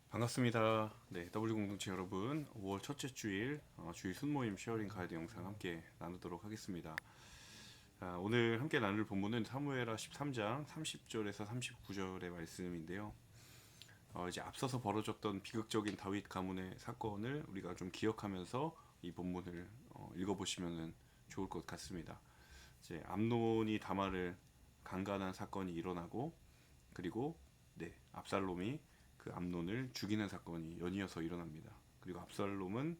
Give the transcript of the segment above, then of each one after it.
반갑습니다. 네, W 공동체 여러분, 5월 첫째 주일 주일 순모임 쉐어링 가이드 영상 함께 나누도록 하겠습니다. 오늘 함께 나눌 본문은 사무엘하 13장 30절에서 39절의 말씀인데요. 이제 앞서서 벌어졌던 비극적인 다윗 가문의 사건을 우리가 좀 기억하면서 이 본문을 읽어보시면 좋을 것 같습니다. 이제 암논이 다말을 강간한 사건이 일어나고, 그리고 압살롬이 그 암논을 죽이는 사건이 연이어서 일어납니다. 그리고 압살롬은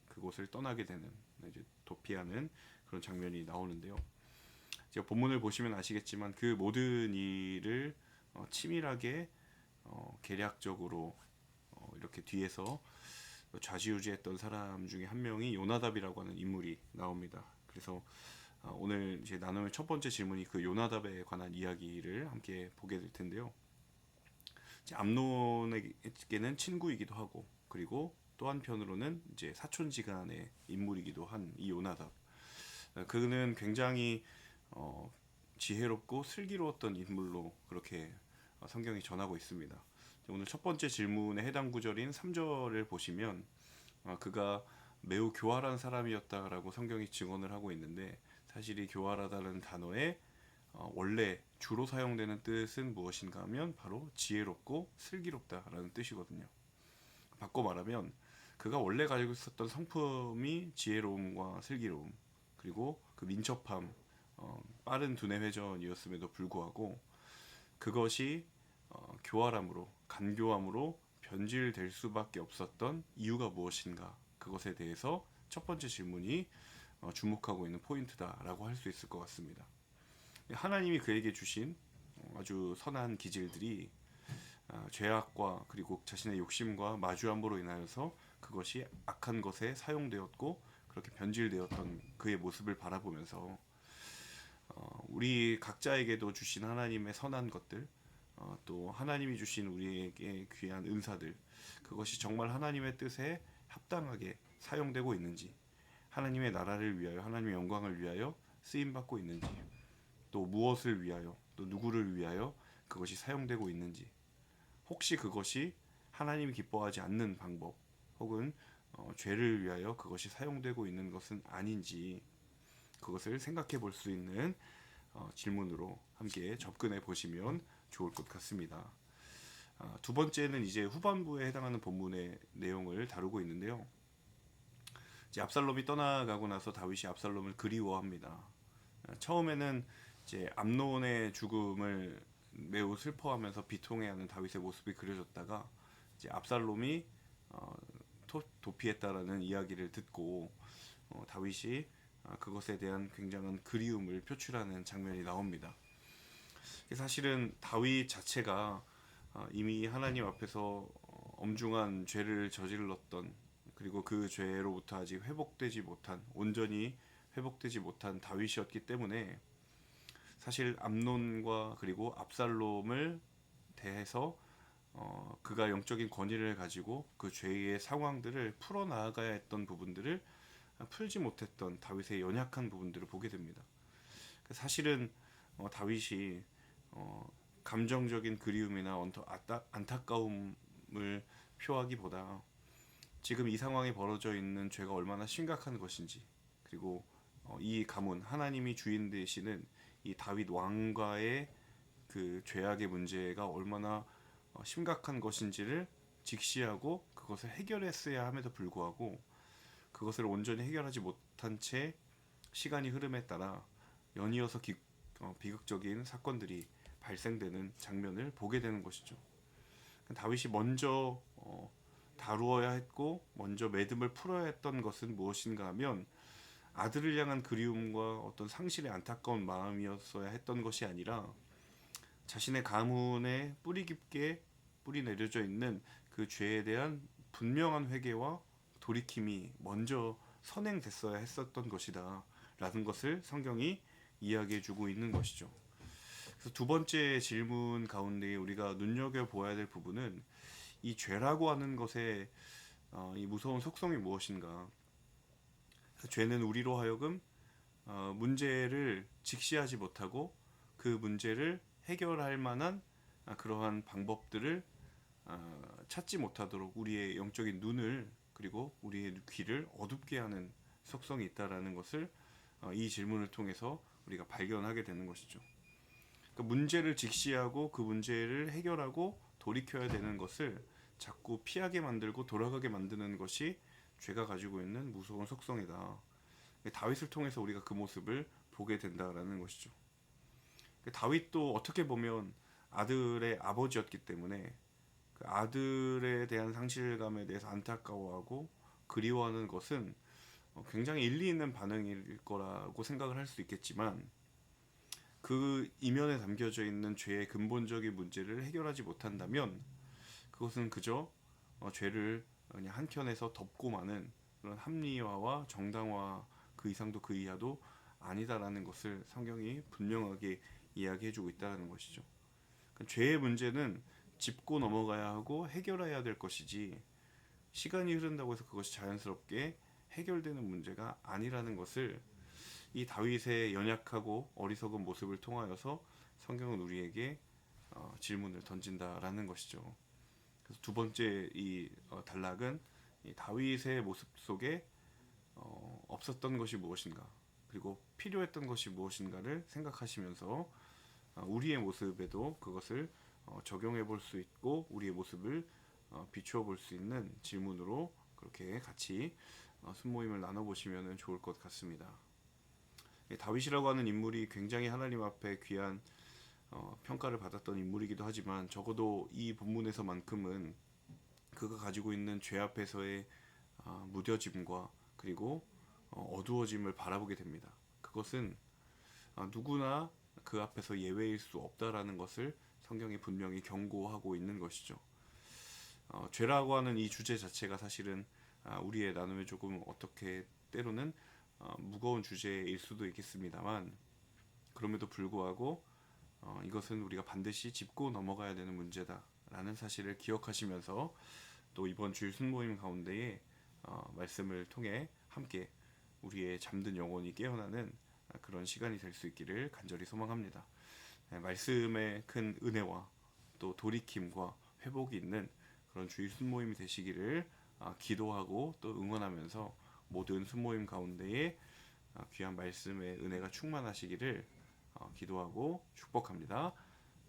그곳을 떠나게 되는, 이제 도피하는 그런 장면이 나오는데요. 제가 본문을 보시면 아시겠지만 그 모든 일을 치밀하게 계략적으로 이렇게 뒤에서 좌지우지했던 사람 중에 한 명이 요나답이라고 하는 인물이 나옵니다. 그래서 오늘 이제 나눌 첫 번째 질문이 그 요나답에 관한 이야기를 함께 보게 될 텐데요. 암논에게는 친구이기도 하고, 그리고 또 한편으로는 이제 사촌지간의 인물이기도 한 이 요나답. 그는 굉장히 지혜롭고 슬기로웠던 인물로 그렇게 성경이 전하고 있습니다. 오늘 첫 번째 질문의 해당 구절인 3절을 보시면 그가 매우 교활한 사람이었다라고 성경이 증언을 하고 있는데, 사실 이 교활하다는 단어에 원래 주로 사용되는 뜻은 무엇인가 하면 바로 지혜롭고 슬기롭다라는 뜻이거든요. 바꿔 말하면 그가 원래 가지고 있었던 성품이 지혜로움과 슬기로움, 그리고 그 민첩함, 빠른 두뇌 회전이었음에도 불구하고 그것이 교활함으로, 간교함으로 변질될 수밖에 없었던 이유가 무엇인가, 그것에 대해서 첫 번째 질문이 주목하고 있는 포인트다라고 할 수 있을 것 같습니다. 하나님이 그에게 주신 아주 선한 기질들이 죄악과 그리고 자신의 욕심과 마주함으로 인하여서 그것이 악한 것에 사용되었고 그렇게 변질되었던 그의 모습을 바라보면서 우리 각자에게도 주신 하나님의 선한 것들, 또 하나님이 주신 우리에게 귀한 은사들, 그것이 정말 하나님의 뜻에 합당하게 사용되고 있는지, 하나님의 나라를 위하여, 하나님의 영광을 위하여 쓰임받고 있는지, 또 무엇을 위하여, 또 누구를 위하여 그것이 사용되고 있는지, 혹시 그것이 하나님이 기뻐하지 않는 방법, 혹은 죄를 위하여 그것이 사용되고 있는 것은 아닌지, 그것을 생각해 볼 수 있는 질문으로 함께 접근해 보시면 좋을 것 같습니다. 두 번째는 이제 후반부에 해당하는 본문의 내용을 다루고 있는데요. 이제 압살롬이 떠나가고 나서 다윗이 압살롬을 그리워합니다. 처음에는 이제 암논의 죽음을 매우 슬퍼하면서 비통해하는 다윗의 모습이 그려졌다가, 이제 압살롬이 도피했다라는 이야기를 듣고 다윗이 그것에 대한 굉장한 그리움을 표출하는 장면이 나옵니다. 사실은 다윗 자체가 이미 하나님 앞에서 엄중한 죄를 저질렀던, 그리고 그 죄로부터 아직 회복되지 못한, 온전히 회복되지 못한 다윗이었기 때문에 사실 암논과 그리고 압살롬을 대해서 그가 영적인 권위를 가지고 그 죄의 상황들을 풀어나가야 했던 부분들을 풀지 못했던 다윗의 연약한 부분들을 보게 됩니다. 사실은 다윗이 감정적인 그리움이나 안타까움을 표하기보다 지금 이 상황에 벌어져 있는 죄가 얼마나 심각한 것인지, 그리고 이 가문, 하나님이 주인 되시는 이 다윗 왕과의 그 죄악의 문제가 얼마나 심각한 것인지를 직시하고 그것을 해결했어야 함에도 불구하고 그것을 온전히 해결하지 못한 채 시간이 흐름에 따라 연이어서 비극적인 사건들이 발생되는 장면을 보게 되는 것이죠. 다윗이 먼저 다루어야 했고 먼저 매듭을 풀어야 했던 것은 무엇인가 하면 아들을 향한 그리움과 어떤 상실의 안타까운 마음이었어야 했던 것이 아니라 자신의 가문에 뿌리 깊게 뿌리 내려져 있는 그 죄에 대한 분명한 회개와 돌이킴이 먼저 선행됐어야 했었던 것이다 라는 것을 성경이 이야기해주고 있는 것이죠. 그래서 두 번째 질문 가운데 우리가 눈여겨보아야 될 부분은 이 죄라고 하는 것의 이 무서운 속성이 무엇인가. 죄는 우리로 하여금 문제를 직시하지 못하고 그 문제를 해결할 만한 그러한 방법들을 찾지 못하도록 우리의 영적인 눈을 그리고 우리의 귀를 어둡게 하는 속성이 있다라는 것을 이 질문을 통해서 우리가 발견하게 되는 것이죠. 그러니까 문제를 직시하고 그 문제를 해결하고 돌이켜야 되는 것을 자꾸 피하게 만들고 돌아가게 만드는 것이 죄가 가지고 있는 무서운 속성이다. 다윗을 통해서 우리가 그 모습을 보게 된다라는 것이죠. 다윗도 어떻게 보면 아들의 아버지였기 때문에 그 아들에 대한 상실감에 대해서 안타까워하고 그리워하는 것은 굉장히 일리 있는 반응일 거라고 생각을 할 수 있겠지만 그 이면에 담겨져 있는 죄의 근본적인 문제를 해결하지 못한다면 그것은 그저 죄를 그냥 한켠에서 덮고 마는 그런 합리화와 정당화 그 이상도 그 이하도 아니다라는 것을 성경이 분명하게 이야기해주고 있다는 것이죠. 그러니까 죄의 문제는 짚고 넘어가야 하고 해결해야 될 것이지 시간이 흐른다고 해서 그것이 자연스럽게 해결되는 문제가 아니라는 것을 이 다윗의 연약하고 어리석은 모습을 통하여서 성경은 우리에게 질문을 던진다라는 것이죠. 그래서 두 번째 이 단락은 이 다윗의 모습 속에 없었던 것이 무엇인가 그리고 필요했던 것이 무엇인가를 생각하시면서 우리의 모습에도 그것을 적용해 볼 수 있고 우리의 모습을 비추어 볼 수 있는 질문으로 그렇게 같이 순모임을 나눠보시면 좋을 것 같습니다. 다윗이라고 하는 인물이 굉장히 하나님 앞에 귀한 평가를 받았던 인물이기도 하지만 적어도 이 본문에서만큼은 그가 가지고 있는 죄 앞에서의 무뎌짐과 그리고 어두워짐을 바라보게 됩니다. 그것은 누구나 그 앞에서 예외일 수 없다라는 것을 성경이 분명히 경고하고 있는 것이죠. 죄라고 하는 이 주제 자체가 사실은 우리의 나눔에 조금 어떻게 때로는 무거운 주제일 수도 있겠습니다만 그럼에도 불구하고 이것은 우리가 반드시 짚고 넘어가야 되는 문제다라는 사실을 기억하시면서 또 이번 주일 순모임 가운데에 말씀을 통해 함께 우리의 잠든 영혼이 깨어나는 그런 시간이 될 수 있기를 간절히 소망합니다. 말씀의 큰 은혜와 또 돌이킴과 회복이 있는 그런 주일 순모임이 되시기를 기도하고 또 응원하면서 모든 순모임 가운데에 귀한 말씀의 은혜가 충만하시기를 기도하고 축복합니다.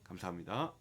감사합니다.